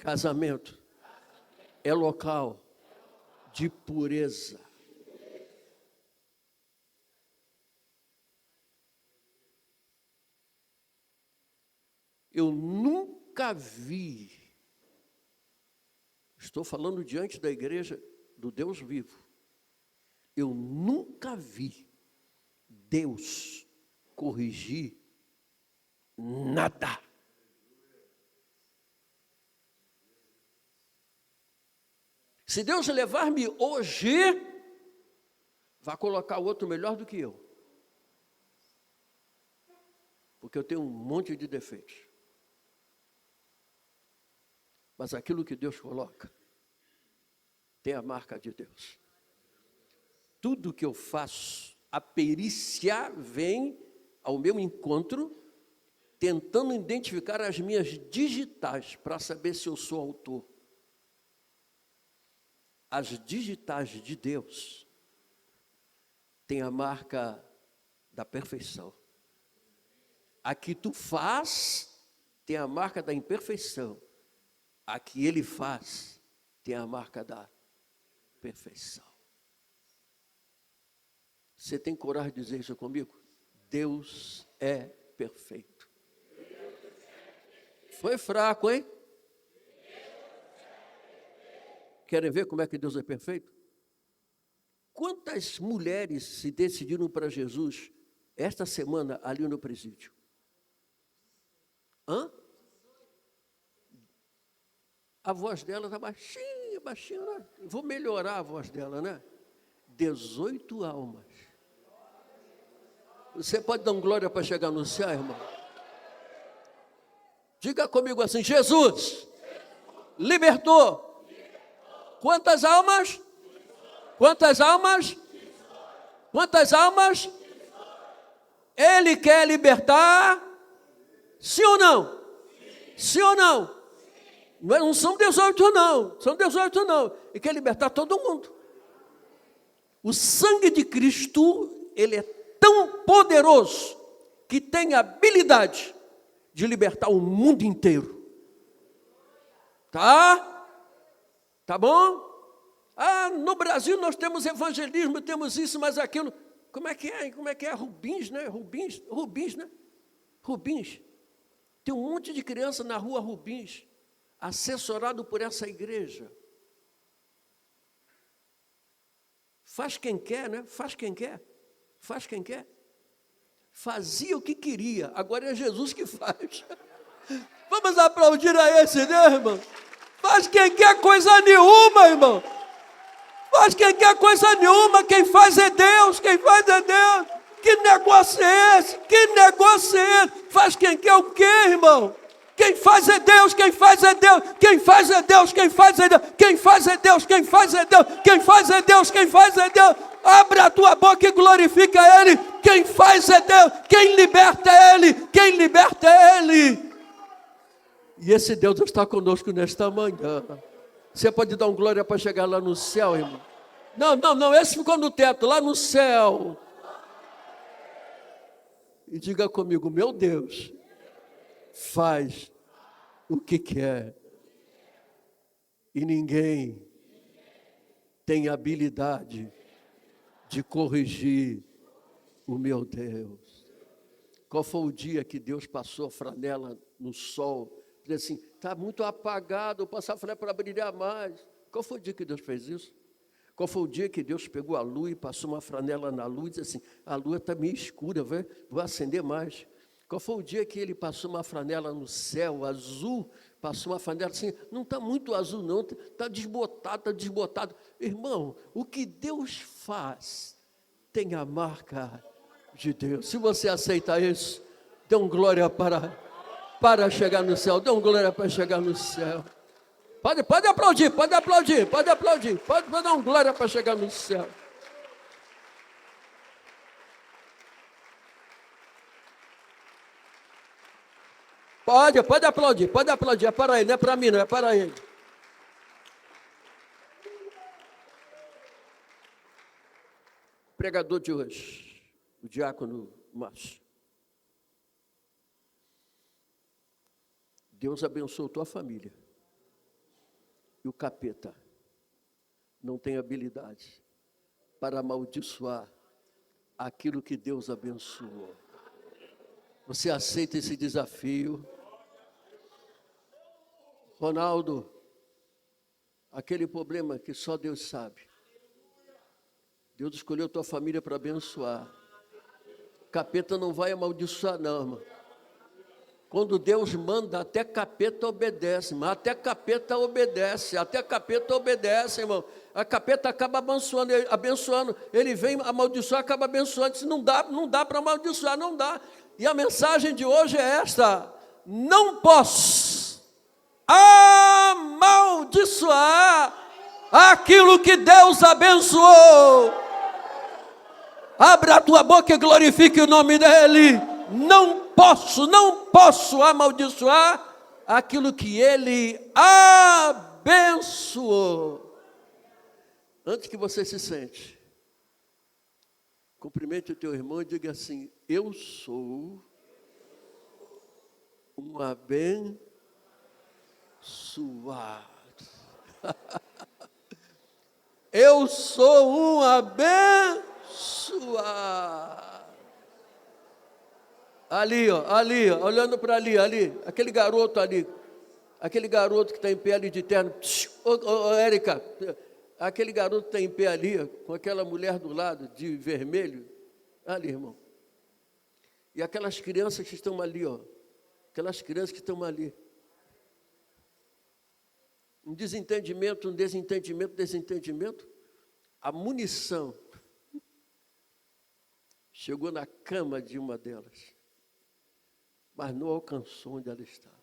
Casamento é local de pureza. Eu nunca vi, estou falando diante da igreja do Deus vivo, eu nunca vi Deus corrigir nada. Se Deus levar-me hoje, vai colocar o outro melhor do que eu. Porque eu tenho um monte de defeitos. Mas aquilo que Deus coloca tem a marca de Deus. Tudo que eu faço, a perícia vem ao meu encontro, tentando identificar as minhas digitais para saber se eu sou autor. As digitais de Deus têm a marca da perfeição. A que tu faz tem a marca da imperfeição. A que ele faz tem a marca da perfeição. Você tem coragem de dizer isso comigo? Deus é perfeito. Foi fraco, hein? Querem ver como é que Deus é perfeito? Quantas mulheres se decidiram para Jesus esta semana ali no presídio? Hã? A voz dela está baixinha, baixinha, né? Vou melhorar a voz dela, né? 18 almas. Você pode dar um glória para chegar no céu, irmão? Diga comigo assim: Jesus libertou. Quantas almas? Quantas almas? Quantas almas? Ele quer libertar? Sim ou não? Sim ou não? Não são 18 não, são 18 não. Ele quer libertar todo mundo. O sangue de Cristo, ele é tão poderoso que tem a habilidade de libertar o mundo inteiro. Tá? Tá bom? Ah, no Brasil nós temos evangelismo, temos isso, mas aquilo. Como é que é? Como é que é? Rubins, né? Rubins, né? Rubins. Tem um monte de criança na rua Rubins, assessorado por essa igreja. Faz quem quer, né? Faz quem quer. Faz quem quer. Fazia o que queria, agora é Jesus que faz. Vamos aplaudir a esse, né, irmão? Faz quem quer coisa nenhuma, irmão. Faz quem quer coisa nenhuma, quem faz é Deus, quem faz é Deus. Que negócio é esse? Que negócio é esse? Faz quem quer o quê, irmão? Quem faz é Deus, quem faz é Deus, quem faz é Deus, quem faz é Deus, quem faz é Deus, quem faz é Deus, quem faz é Deus, quem faz é Deus. Abra a tua boca e glorifica Ele. Quem faz é Deus, quem liberta é Ele, quem liberta é Ele. E esse Deus está conosco nesta manhã. Você pode dar um glória para chegar lá no céu, irmão? Não, esse ficou no teto, lá no céu. E diga comigo: meu Deus faz o que quer. E ninguém tem habilidade de corrigir o meu Deus. Qual foi o dia que Deus passou a franela no sol? Diz assim: está muito apagado, eu passar a franela para brilhar mais. Qual foi o dia que Deus fez isso? Qual foi o dia que Deus pegou a lua e passou uma franela na lua e disse assim: a lua está meio escura, vou acender mais. Qual foi o dia que ele passou uma franela no céu azul, passou uma franela assim, não está muito azul não, está desbotado. Irmão, o que Deus faz tem a marca de Deus. Se você aceita isso, dê um glória para chegar no céu, dê um glória para chegar no céu. Pode aplaudir, pode dar um glória para chegar no céu. Pode aplaudir, é para ele, não é para mim, não é para ele. O pregador de hoje, o diácono Márcio. Deus abençoe tua família. E o capeta não tem habilidade para amaldiçoar aquilo que Deus abençoou. Você aceita esse desafio? Ronaldo, aquele problema que só Deus sabe. Deus escolheu tua família para abençoar. Capeta não vai amaldiçoar, não, irmão. Quando Deus manda, até capeta obedece, mas até capeta obedece, irmão. A capeta acaba abençoando, ele vem amaldiçoar, acaba abençoando. Se não dá para amaldiçoar, não dá. E a mensagem de hoje é esta: não posso amaldiçoar aquilo que Deus abençoou. Abra a tua boca e glorifique o nome dEle. Não posso amaldiçoar aquilo que Ele abençoou. Antes que você se sente, cumprimente o teu irmão e diga assim: eu sou um abençoado. Eu sou um abençoado. Ali, olhando para ali, aquele garoto que está em pé ali de terno. Érica, aquele garoto que está em pé ali, com aquela mulher do lado, de vermelho, ali, irmão. E aquelas crianças que estão ali, um desentendimento, a munição chegou na cama de uma delas, mas não alcançou onde ela estava.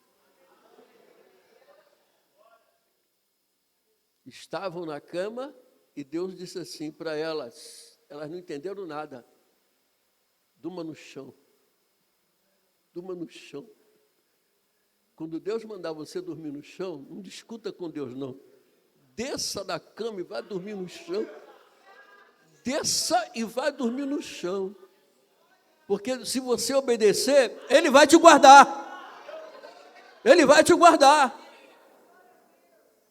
Estavam na cama e Deus disse assim para elas não entenderam nada: durma no chão. Quando Deus mandar você dormir no chão, não discuta com Deus, não. Desça da cama e vai dormir no chão. Desça e vai dormir no chão. Porque se você obedecer, Ele vai te guardar.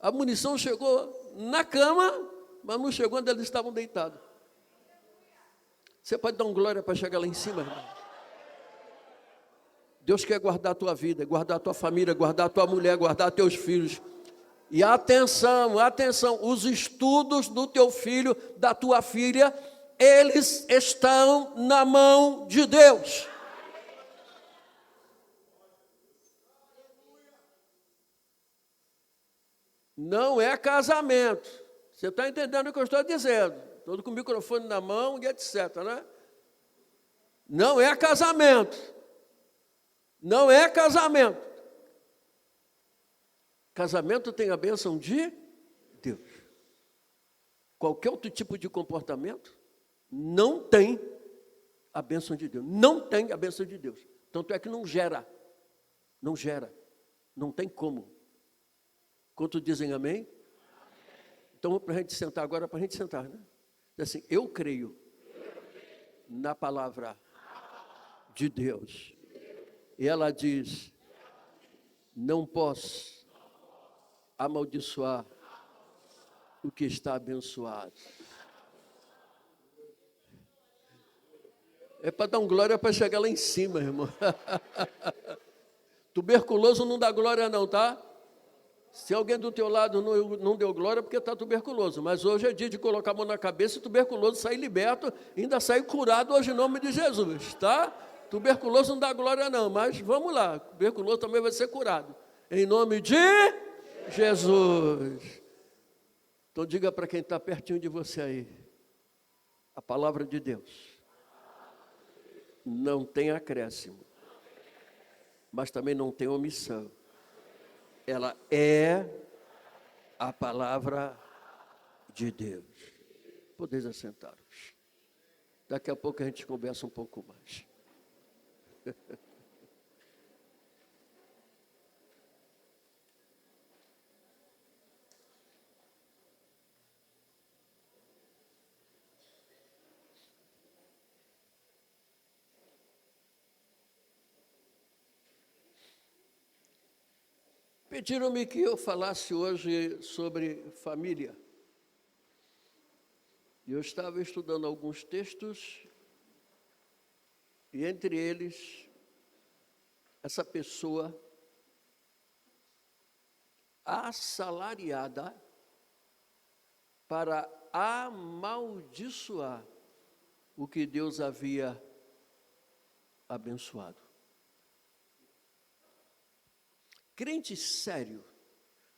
A munição chegou na cama, mas não chegou onde eles estavam deitados. Você pode dar um glória para chegar lá em cima, irmão? Deus quer guardar a tua vida, guardar a tua família, guardar a tua mulher, guardar teus filhos. E atenção, os estudos do teu filho, da tua filha, eles estão na mão de Deus. Não é casamento. Você está entendendo o que eu estou dizendo? Todo com o microfone na mão e etc, né? Não é casamento. Casamento tem a bênção de Deus. Qualquer outro tipo de comportamento não tem a bênção de Deus. Tanto é que não gera. Não tem como. Quantos dizem amém? Então, para a gente sentar agora, né? Diz assim: eu creio na palavra de Deus. E ela diz: não posso amaldiçoar o que está abençoado. É para dar um glória para chegar lá em cima, irmão. Tuberculoso não dá glória não, tá? Se alguém do teu lado não deu glória, porque está tuberculoso. Mas hoje é dia de colocar a mão na cabeça e tuberculoso sair liberto, ainda sair curado hoje em nome de Jesus, tá? Tuberculoso não dá glória não, mas vamos lá. Tuberculoso também vai ser curado. Em nome de Jesus. Então diga para quem está pertinho de você aí: a palavra de Deus não tem acréscimo, mas também não tem omissão. Ela é a palavra de Deus. Podeis assentar-vos. Daqui a pouco a gente conversa um pouco mais. Pediram-me que eu falasse hoje sobre família. Eu estava estudando alguns textos, e entre eles, essa pessoa assalariada para amaldiçoar o que Deus havia abençoado. Crente sério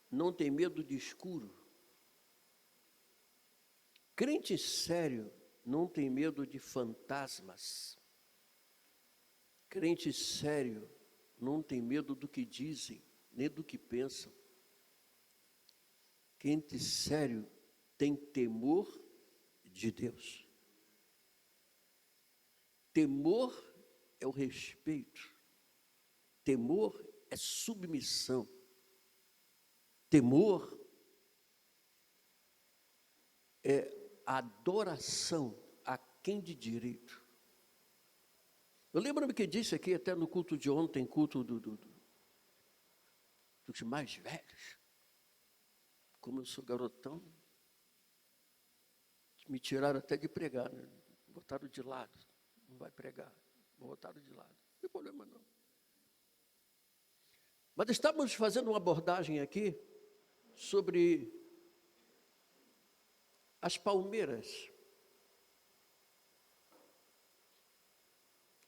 não tem medo de escuro. Crente sério não tem medo de fantasmas. Crente sério não tem medo do que dizem, nem do que pensam. Crente sério tem temor de Deus. Temor é o respeito. Temor é submissão. Temor é adoração a quem de direito. Eu lembro-me que disse aqui, até no culto de ontem, culto dos mais velhos. Como eu sou garotão, me tiraram até de pregar, né? Botaram de lado. Não vai pregar. Botaram de lado. Não tem problema não. Mas estávamos fazendo uma abordagem aqui sobre as palmeiras.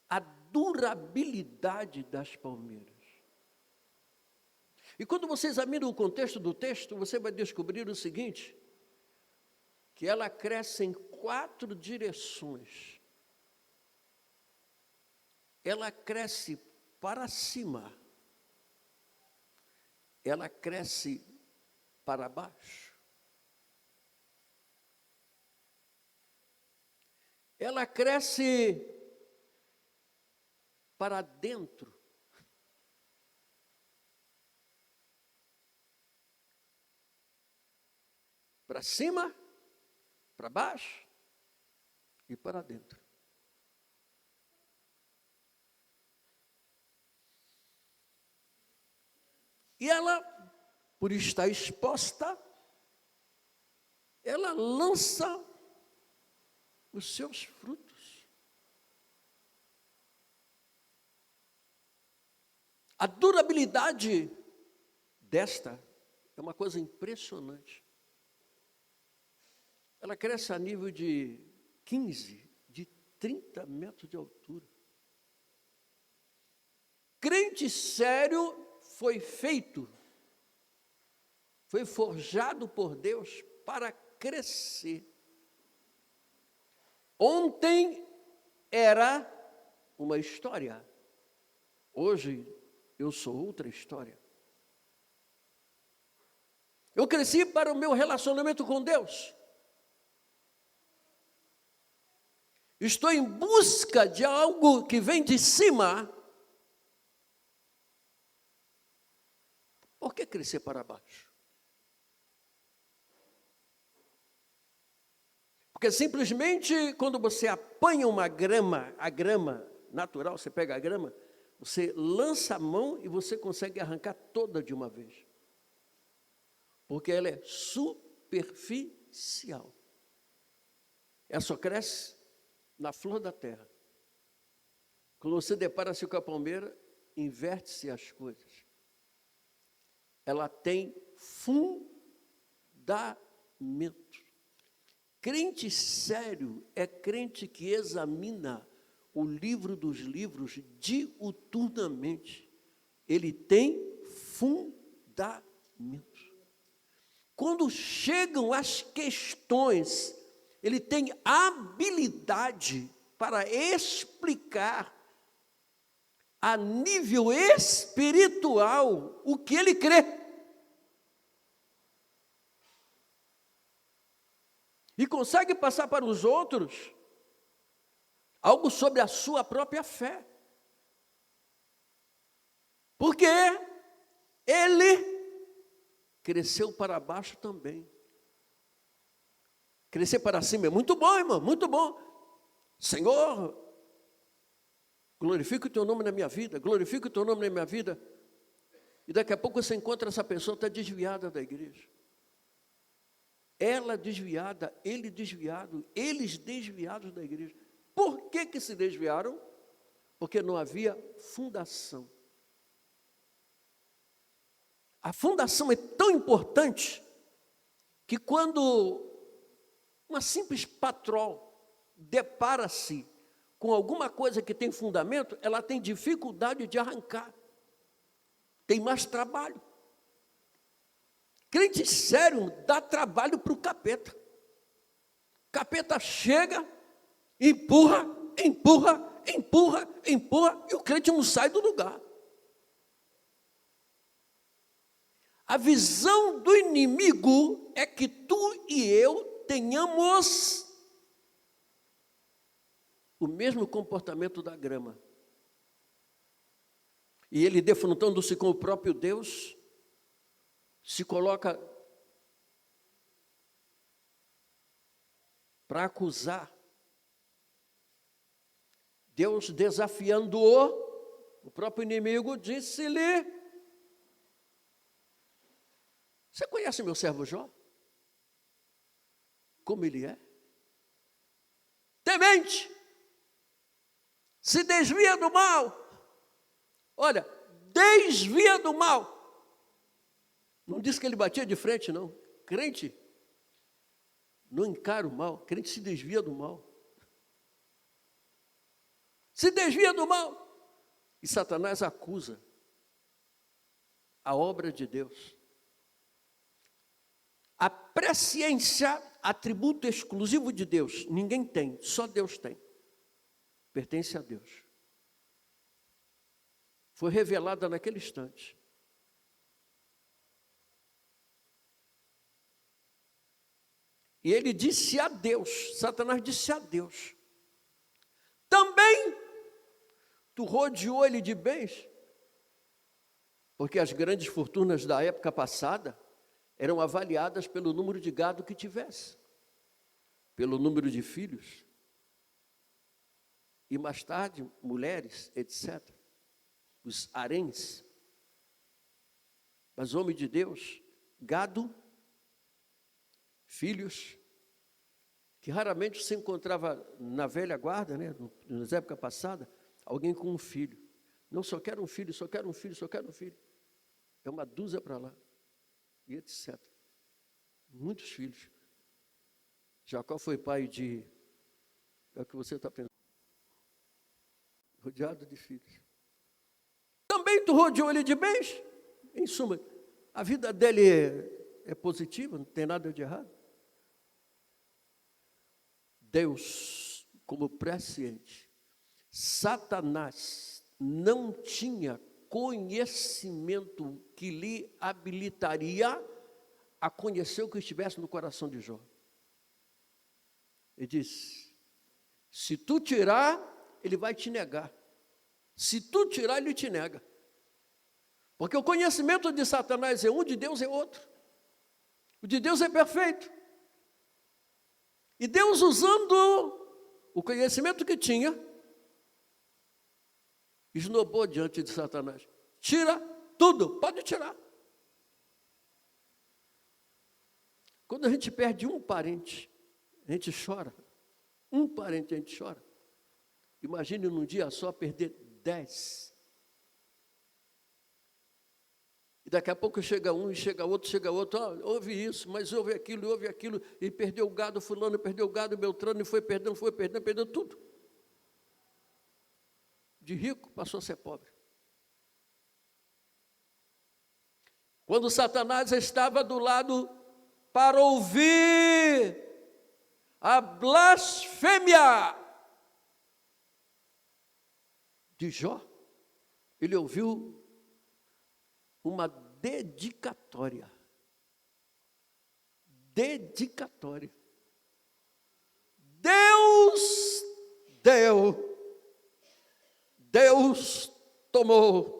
A durabilidade das palmeiras. E quando você examina o contexto do texto, você vai descobrir o seguinte, que ela cresce em 4 direções. Ela cresce para cima. Ela cresce para baixo. Ela cresce para dentro. Para cima, para baixo e para dentro. E ela, por estar exposta, ela lança os seus frutos. A durabilidade desta é uma coisa impressionante. Ela cresce a nível de 15, de 30 metros de altura. Crente sério foi feito, foi forjado por Deus para crescer. Ontem era uma história, hoje eu sou outra história. Eu cresci para o meu relacionamento com Deus. Estou em busca de algo que vem de cima. Por que crescer para baixo? Porque simplesmente quando você apanha uma grama, a grama natural, você pega a grama, você lança a mão e você consegue arrancar toda de uma vez. Porque ela é superficial. Ela só cresce na flor da terra. Quando você depara-se com a palmeira, inverte-se as coisas. Ela tem fundamento. Crente sério é crente que examina o livro dos livros diuturnamente. Ele tem fundamento. Quando chegam as questões, ele tem habilidade para explicar a nível espiritual o que ele crê. E consegue passar para os outros algo sobre a sua própria fé. Porque ele cresceu para baixo também. Crescer para cima é muito bom, irmão, muito bom. Senhor, glorifica o teu nome na minha vida, glorifica o teu nome na minha vida. E daqui a pouco você encontra essa pessoa está desviada da igreja. Ela desviada, ele desviado, eles desviados da igreja. Por que se desviaram? Porque não havia fundação. A fundação é tão importante que quando uma simples patrol depara-se com alguma coisa que tem fundamento, ela tem dificuldade de arrancar. Tem mais trabalho. Crente sério dá trabalho para o capeta. O capeta chega, empurra, e o crente não sai do lugar. A visão do inimigo é que tu e eu tenhamos o mesmo comportamento da grama. E ele, defrontando-se com o próprio Deus, se coloca para acusar. Deus, desafiando-o, o próprio inimigo disse-lhe: você conhece meu servo Jó? Como ele é? Temente, se desvia do mal. Olha, desvia do mal. Não disse que ele batia de frente, não. Crente não encara o mal, crente se desvia do mal. Se desvia do mal. E Satanás acusa a obra de Deus. A presciência, atributo exclusivo de Deus, ninguém tem, só Deus tem. Pertence a Deus. Foi revelada naquele instante. E ele disse a Deus, Satanás disse a Deus: também tu rodeou ele de bens? Porque as grandes fortunas da época passada eram avaliadas pelo número de gado que tivesse, pelo número de filhos, e mais tarde, mulheres, etc. Os haréns. Mas homem de Deus, gado, filhos, que raramente se encontrava na velha guarda, né, nas épocas passadas, alguém com um filho. Não, só quero um filho, só quero um filho, só quero um filho. É uma dúzia para lá, e etc. Muitos filhos. Jacó foi pai de, é o que você está pensando, rodeado de filhos. Também tu rodeou ele de bens? Em suma, a vida dele é positiva, não tem nada de errado. Deus, como presciente, Satanás não tinha conhecimento que lhe habilitaria a conhecer o que estivesse no coração de Jó. Ele disse: se tu tirar, ele vai te negar. Se tu tirar, ele te nega. Porque o conhecimento de Satanás é um, de Deus é outro. O de Deus é perfeito. E Deus, usando o conhecimento que tinha, esnobou diante de Satanás: tira tudo, pode tirar. Quando a gente perde um parente, a gente chora. Um parente a gente chora. Imagine num dia só perder 10. E daqui a pouco chega um, e chega outro, houve isso, mas houve aquilo, e perdeu o gado, fulano, perdeu o gado, Beltrano, e foi perdendo tudo. De rico passou a ser pobre. Quando Satanás estava do lado para ouvir a blasfêmia de Jó, ele ouviu uma dedicatória. Dedicatória. Deus deu, Deus tomou.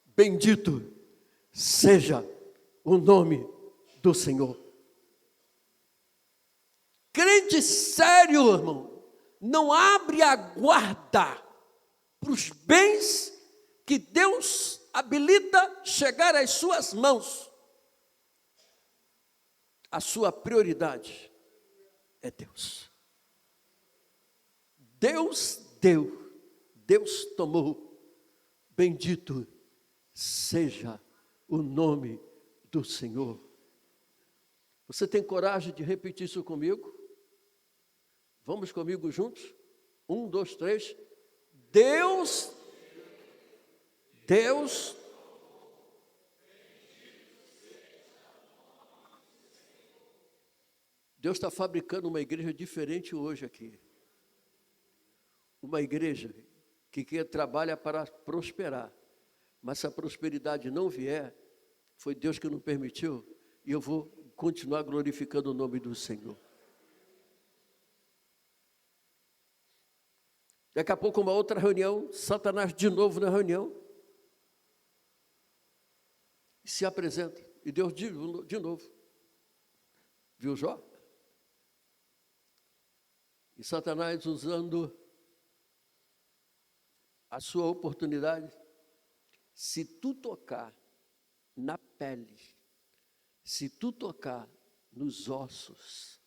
Bendito seja o nome do Senhor. Crente sério, irmão, não abre a guarda para os bens que Deus habilita chegar às suas mãos, a sua prioridade é Deus. Deus deu, Deus tomou, bendito seja o nome do Senhor. Você tem coragem de repetir isso comigo? Vamos comigo juntos? 1, 2, 3. Deus. Deus está fabricando uma igreja diferente hoje aqui. Uma igreja que trabalha para prosperar. Mas se a prosperidade não vier, foi Deus que não permitiu, e eu vou continuar glorificando o nome do Senhor. Daqui a pouco, uma outra reunião, Satanás de novo na reunião, se apresenta, e Deus de novo. Viu Jó? E Satanás usando a sua oportunidade, se tu tocar na pele, se tu tocar nos ossos,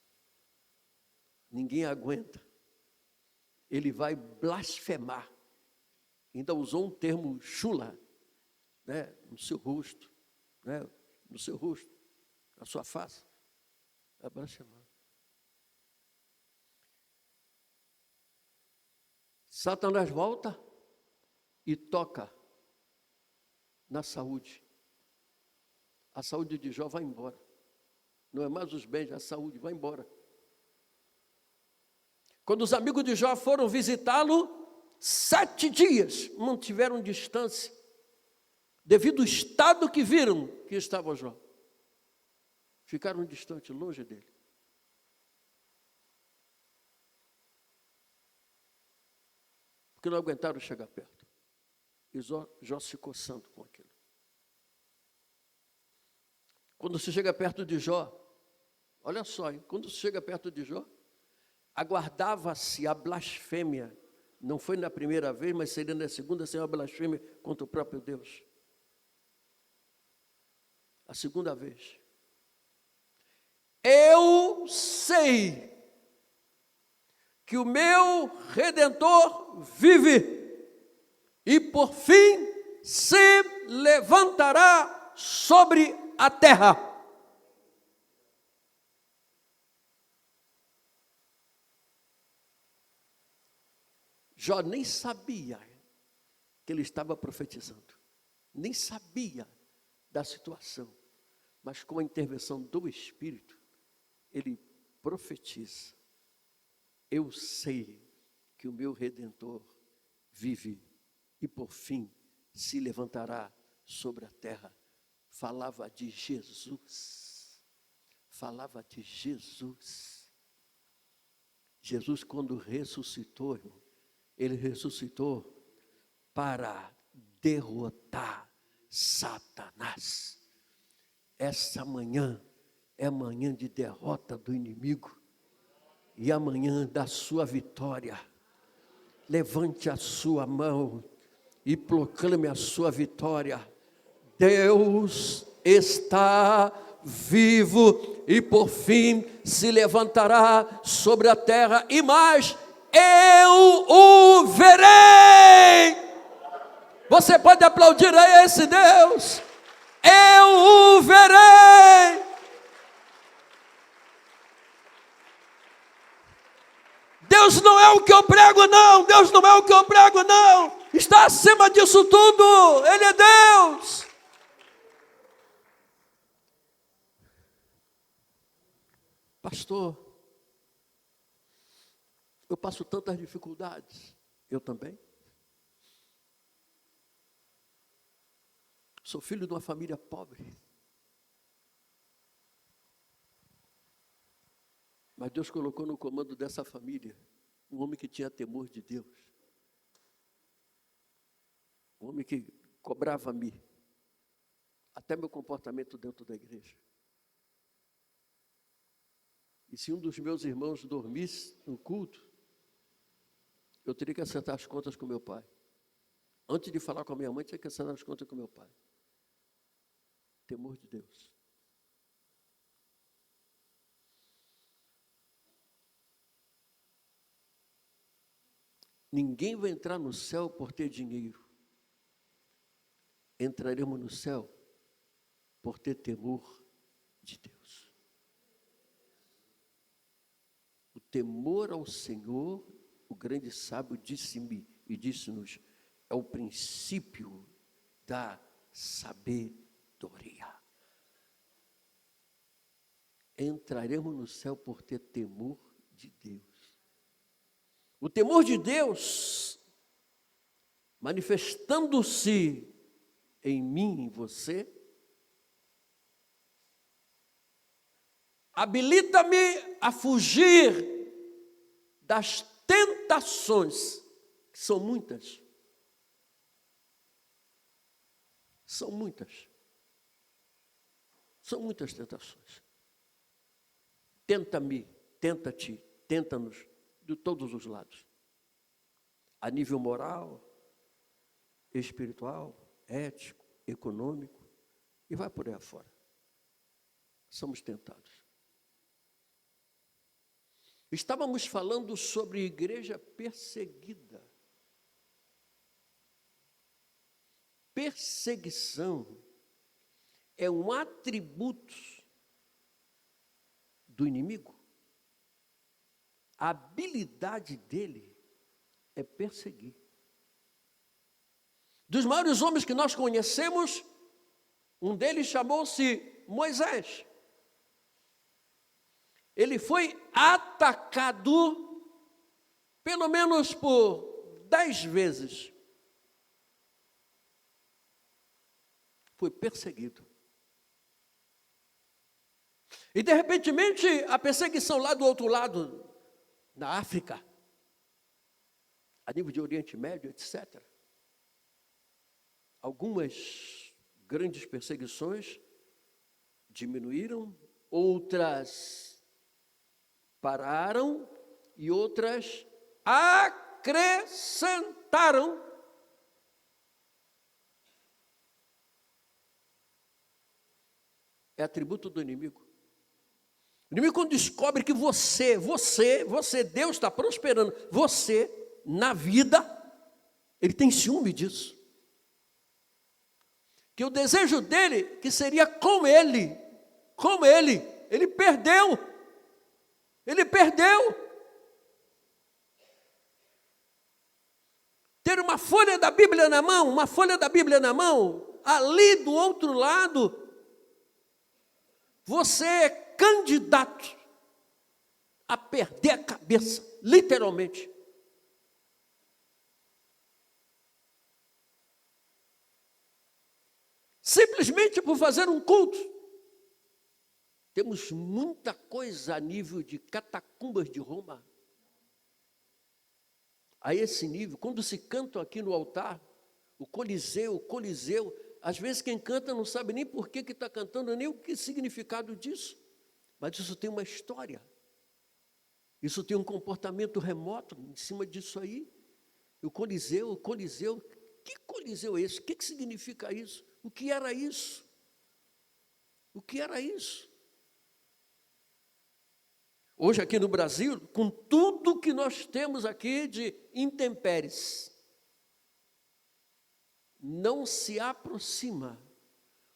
ninguém aguenta. Ele vai blasfemar. Ainda usou um termo chula, né, no seu rosto, né, no seu rosto, na sua face. Vai blasfemar. Satanás volta e toca na saúde. A saúde de Jó vai embora. Não é mais os bens, a saúde vai embora. Quando os amigos de Jó foram visitá-lo, 7 dias mantiveram distância, devido ao estado que viram que estava Jó. Ficaram distantes, longe dele. Porque não aguentaram chegar perto. E Jó se coçando com aquilo. Quando se chega perto de Jó, olha só, hein? Quando se chega perto de Jó, aguardava-se a blasfêmia. Não foi na primeira vez, mas seria na segunda, sem a blasfêmia contra o próprio Deus. A segunda vez. Eu sei que o meu Redentor vive e por fim se levantará sobre a terra. Jó nem sabia que ele estava profetizando, nem sabia da situação, mas com a intervenção do Espírito, ele profetiza. Eu sei que o meu Redentor vive e por fim se levantará sobre a terra. Falava de Jesus. Falava de Jesus. Jesus, quando ressuscitou, irmão, ele ressuscitou para derrotar Satanás. Essa manhã é manhã de derrota do inimigo e amanhã da sua vitória. Levante a sua mão e proclame a sua vitória. Deus está vivo e por fim se levantará sobre a terra e mais, eu o verei. Você pode aplaudir a esse Deus? Eu o verei. Deus não é o que eu prego, não. Deus não é o que eu prego, não. Está acima disso tudo. Ele é Deus. Pastor, eu passo tantas dificuldades. Eu também. Sou filho de uma família pobre. Mas Deus colocou no comando dessa família um homem que tinha temor de Deus. Um homem que cobrava-me até meu comportamento dentro da igreja. E se um dos meus irmãos dormisse no culto, eu teria que acertar as contas com meu pai. Antes de falar com a minha mãe, tinha que assinar as contas com meu pai. Temor de Deus. Ninguém vai entrar no céu por ter dinheiro. Entraremos no céu por ter temor de Deus. O temor ao Senhor, o grande sábio disse-me e disse-nos, é o princípio da sabedoria. Entraremos no céu por ter temor de Deus. O temor de Deus, manifestando-se em mim, em você, habilita-me a fugir das tentações, que são muitas. São muitas. São muitas tentações. Tenta-me, tenta-te, tenta-nos de todos os lados. A nível moral, espiritual, ético, econômico, e vai por aí afora. Somos tentados. Estávamos falando sobre igreja perseguida. Perseguição é um atributo do inimigo. A habilidade dele é perseguir. Dos maiores homens que nós conhecemos, um deles chamou-se Moisés. Ele foi atacado pelo menos por 10 vezes. Foi perseguido. E de repente, a perseguição lá do outro lado, na África, a nível de Oriente Médio, etc. Algumas grandes perseguições diminuíram, outras pararam e outras acrescentaram. É atributo do inimigo. O inimigo, quando descobre que você, Deus está prosperando, você, na vida, ele tem ciúme disso. Que o desejo dele, que seria com ele, ele perdeu. Ele perdeu. Ter uma folha da Bíblia na mão, ali do outro lado, você é candidato a perder a cabeça, literalmente. Simplesmente por fazer um culto. Temos muita coisa a nível de catacumbas de Roma. A esse nível, quando se cantam aqui no altar, o Coliseu, às vezes quem canta não sabe nem por que está cantando, nem o que significado disso. Mas isso tem uma história. Isso tem um comportamento remoto em cima disso aí. O Coliseu, que Coliseu é esse? O que significa isso? O que era isso? O que era isso? Hoje aqui no Brasil, com tudo que nós temos aqui de intempéries, não se aproxima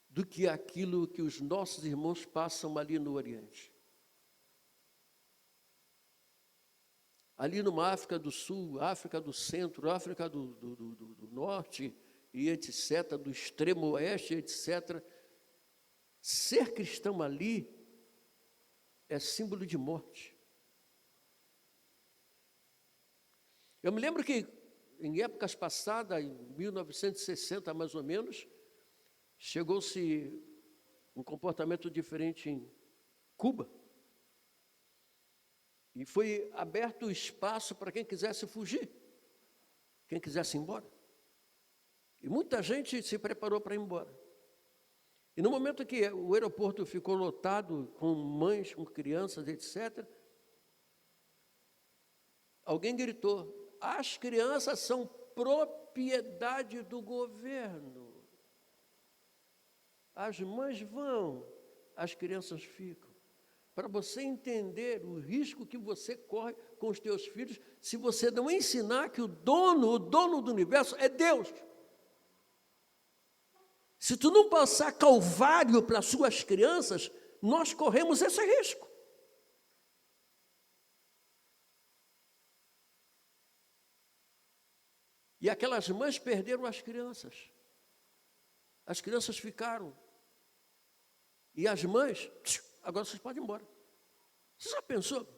do que aquilo que os nossos irmãos passam ali no Oriente. Ali numa África do Sul, África do Centro, África do Norte, e etc., do extremo oeste, etc., ser cristão ali é símbolo de morte. Eu me lembro que, em épocas passadas, em 1960 mais ou menos, chegou-se um comportamento diferente em Cuba. E foi aberto o espaço para quem quisesse fugir, quem quisesse ir embora. E muita gente se preparou para ir embora. E no momento que o aeroporto ficou lotado com mães, com crianças, etc., alguém gritou: as crianças são propriedade do governo. As mães vão, as crianças ficam. Para você entender o risco que você corre com os teus filhos, se você não ensinar que o dono do universo é Deus. Se tu não passar calvário para as suas crianças, nós corremos esse risco. E aquelas mães perderam as crianças. As crianças ficaram. E as mães, agora vocês podem ir embora. Você já pensou?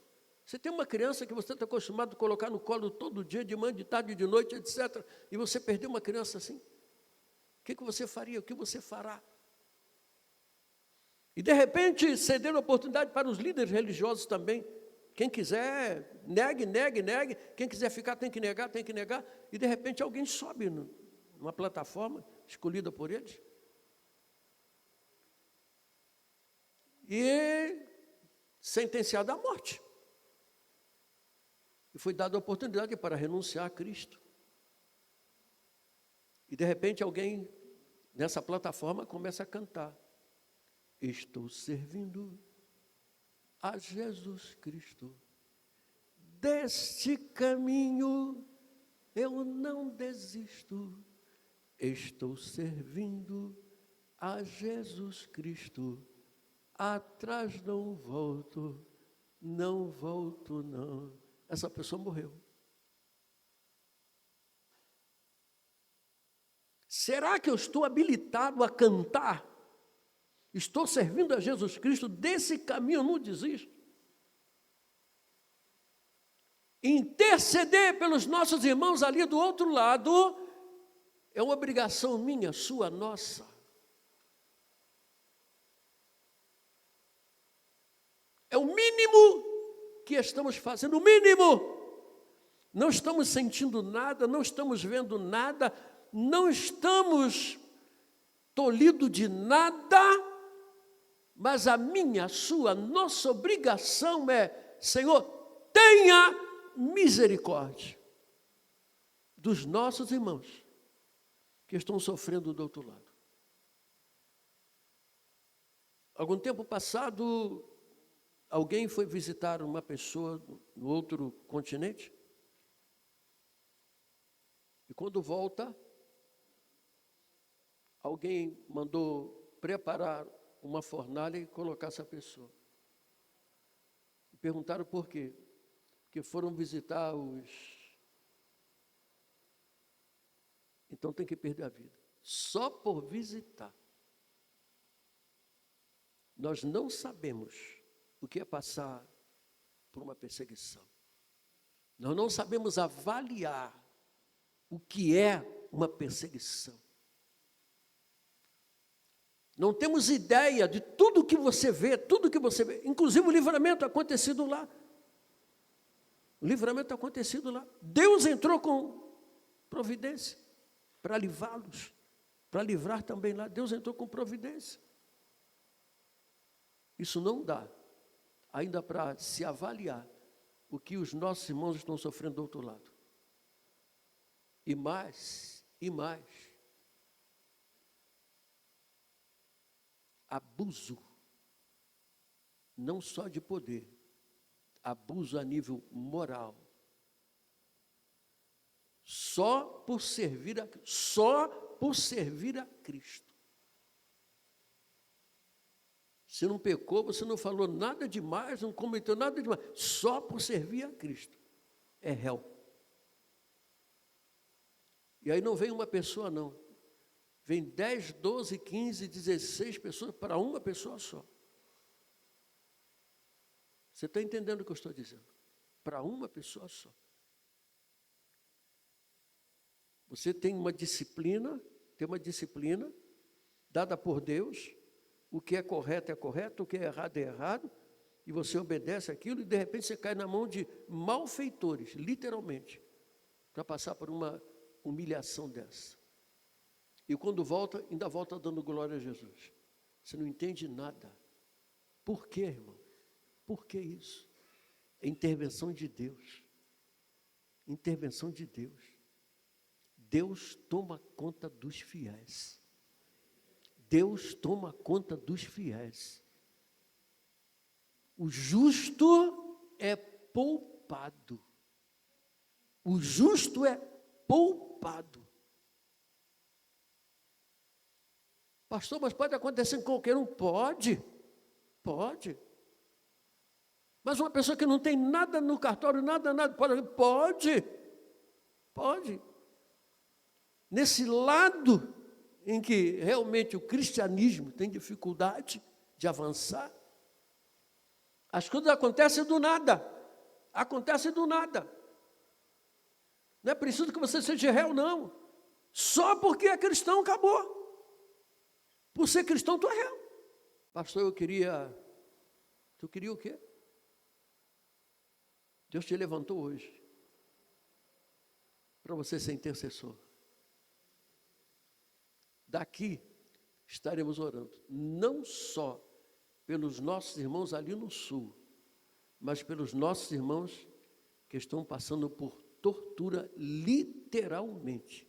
Você tem uma criança que você está acostumado a colocar no colo todo dia, de manhã, de tarde, de noite, etc. E você perdeu uma criança assim? O que você faria? O que você fará? E de repente, ceder a oportunidade para os líderes religiosos também. Quem quiser, negue. Quem quiser ficar, tem que negar. E de repente alguém sobe numa plataforma escolhida por eles. E sentenciado à morte. E foi dada a oportunidade para renunciar a Cristo. E de repente alguém nessa plataforma começa a cantar: estou servindo a Jesus Cristo, deste caminho eu não desisto, estou servindo a Jesus Cristo, atrás não volto não. Essa pessoa morreu. Será que eu estou habilitado a cantar? Estou servindo a Jesus Cristo, desse caminho eu não desisto. Interceder pelos nossos irmãos ali do outro lado é uma obrigação minha, sua, nossa. É o mínimo que estamos fazendo, o mínimo. Não estamos sentindo nada, não estamos vendo nada, não estamos tolhidos de nada, mas a minha, a sua, nossa obrigação é: Senhor, tenha misericórdia dos nossos irmãos que estão sofrendo do outro lado. Algum tempo passado, alguém foi visitar uma pessoa no outro continente, e quando volta, alguém mandou preparar uma fornalha e colocar essa pessoa. E perguntaram por quê? Porque foram visitar Então tem que perder a vida. Só por visitar. Nós não sabemos o que é passar por uma perseguição. Nós não sabemos avaliar o que é uma perseguição. Não temos ideia de tudo que você vê, inclusive o livramento acontecido lá. O livramento acontecido lá. Deus entrou com providência para livrá-los, para livrar também lá. Deus entrou com providência. Isso não dá ainda para se avaliar o que os nossos irmãos estão sofrendo do outro lado. E mais, abuso, não só de poder, abuso a nível moral. Só por servir a Cristo. Você não pecou, você não falou nada demais, não cometeu nada demais, só por servir a Cristo. É réu. E aí não vem uma pessoa, não. Vem 10, 12, 15, 16 pessoas para uma pessoa só. Você está entendendo o que eu estou dizendo? Para uma pessoa só. Você tem uma disciplina dada por Deus. O que é correto, o que é errado, e você obedece aquilo, e de repente você cai na mão de malfeitores, literalmente, para passar por uma humilhação dessa. E quando volta, ainda volta dando glória a Jesus. Você não entende nada. Por quê, irmão? Por que isso? É intervenção de Deus. Intervenção de Deus. Deus toma conta dos fiéis. Deus toma conta dos fiéis. O justo é poupado. O justo é poupado. Pastor, mas pode acontecer com qualquer um? Pode. Mas uma pessoa que não tem nada no cartório, nada, pode. Nesse lado em que realmente o cristianismo tem dificuldade de avançar, as coisas acontecem do nada. Não é preciso que você seja réu, não. Só porque é cristão, acabou. Por ser cristão, tu é réu. Pastor, tu queria o quê? Deus te levantou hoje para você ser intercessor. Daqui estaremos orando, não só pelos nossos irmãos ali no sul, mas pelos nossos irmãos que estão passando por tortura literalmente.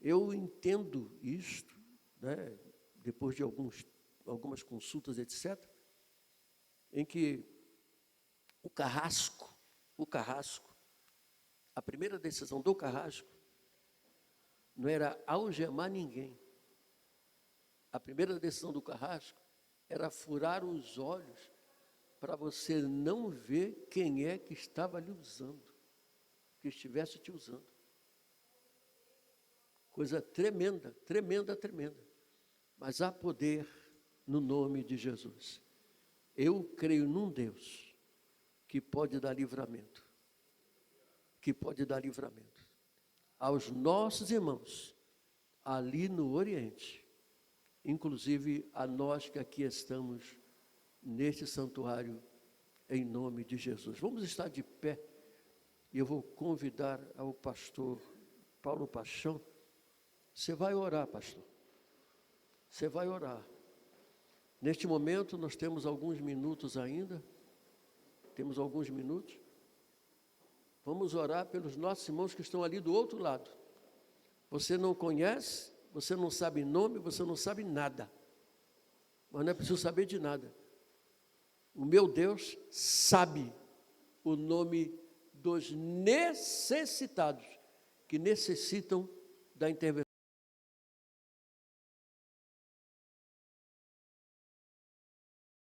Eu entendo isto, né, depois de algumas consultas, etc., em que o Carrasco, a primeira decisão do Carrasco não era algemar ninguém. A primeira decisão do Carrasco era furar os olhos para você não ver quem é que estava lhe usando, que estivesse te usando. Coisa tremenda. Mas há poder no nome de Jesus. Eu creio num Deus que pode dar livramento. Aos nossos irmãos, ali no Oriente, inclusive a nós que aqui estamos neste santuário, em nome de Jesus. Vamos estar de pé, e eu vou convidar ao pastor Paulo Paixão. Você vai orar, pastor. Você vai orar. Neste momento, nós temos alguns minutos ainda. Vamos orar pelos nossos irmãos que estão ali do outro lado. Você não conhece, você não sabe nome, você não sabe nada. Mas não é preciso saber de nada. O meu Deus sabe o nome dos necessitados, que necessitam da intervenção.